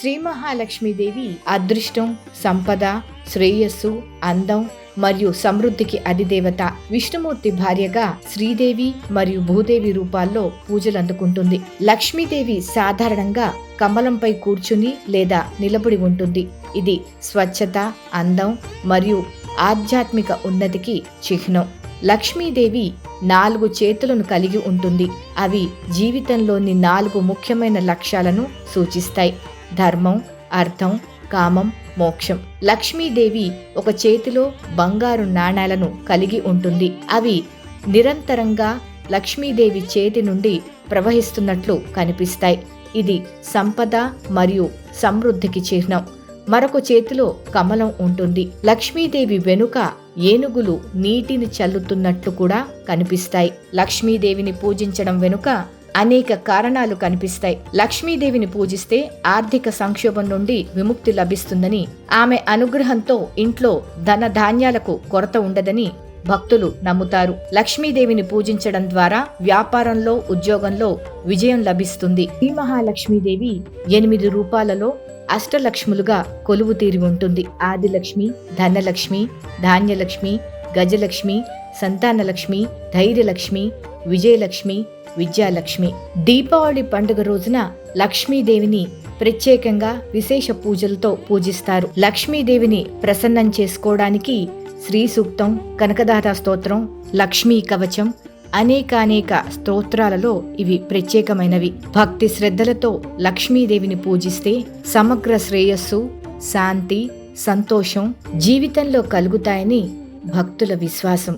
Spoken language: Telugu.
శ్రీ మహాలక్ష్మీదేవి అదృష్టం, సంపద, శ్రేయస్సు, అందం మరియు సమృద్ధికి అధిదేవత. విష్ణుమూర్తి భార్యగా శ్రీదేవి మరియు భూదేవి రూపాల్లో పూజలు అందుకుంటుంది. లక్ష్మీదేవి సాధారణంగా కమలంపై కూర్చుని లేదా నిలబడి ఉంటుంది. ఇది స్వచ్ఛత, అందం మరియు ఆధ్యాత్మిక ఉన్నతికి చిహ్నం. లక్ష్మీదేవి 4 చేతులను కలిగి ఉంటుంది. అవి జీవితంలోని 4 ముఖ్యమైన లక్ష్యాలను సూచిస్తాయి: ధర్మం, అర్థం, కామం, మోక్షం. లక్ష్మీదేవి ఒక చేతిలో బంగారు నాణేలను కలిగి ఉంటుంది. అవి నిరంతరంగా లక్ష్మీదేవి చేతి నుండి ప్రవహిస్తున్నట్లు కనిపిస్తాయి. ఇది సంపద మరియు సమృద్ధికి చిహ్నం. మరొక చేతిలో కమలం ఉంటుంది. లక్ష్మీదేవి వెనుక ఏనుగులు నీటిని చల్లుతున్నట్లు కూడా కనిపిస్తాయి. లక్ష్మీదేవిని పూజించడం వెనుక అనేక కారణాలు కనిపిస్తాయి. లక్ష్మీదేవిని పూజిస్తే ఆర్థిక సంక్షోభం నుండి విముక్తి లభిస్తుందని, ఆమె అనుగ్రహంతో ఇంట్లో ధన ధాన్యాలకు కొరత ఉండదని భక్తులు నమ్ముతారు. లక్ష్మీదేవిని పూజించడం ద్వారా వ్యాపారంలో, ఉద్యోగంలో విజయం లభిస్తుంది. ఈ మహాలక్ష్మీదేవి 8 రూపాలలో అష్టలక్ష్ములుగా కొలువు తీరి ఉంటుంది. ఆదిలక్ష్మి, ధనలక్ష్మి, ధాన్యలక్ష్మి, గజలక్ష్మి, సంతానలక్ష్మి, ధైర్యలక్ష్మి, విజయలక్ష్మి, విద్యాలక్ష్మి. దీపావళి పండుగ రోజున లక్ష్మీదేవిని ప్రత్యేకంగా విశేష పూజలతో పూజిస్తారు. లక్ష్మీదేవిని ప్రసన్నం చేసుకోవడానికి శ్రీ సూక్తం, కనకదార స్తోత్రం, లక్ష్మీ కవచం, అనేక స్తోత్రాలలో ఇవి ప్రత్యేకమైనవి. భక్తి శ్రద్ధలతో లక్ష్మీదేవిని పూజిస్తే సమగ్ర శ్రేయస్సు, శాంతి, సంతోషం జీవితంలో కలుగుతాయని భక్తుల విశ్వాసం.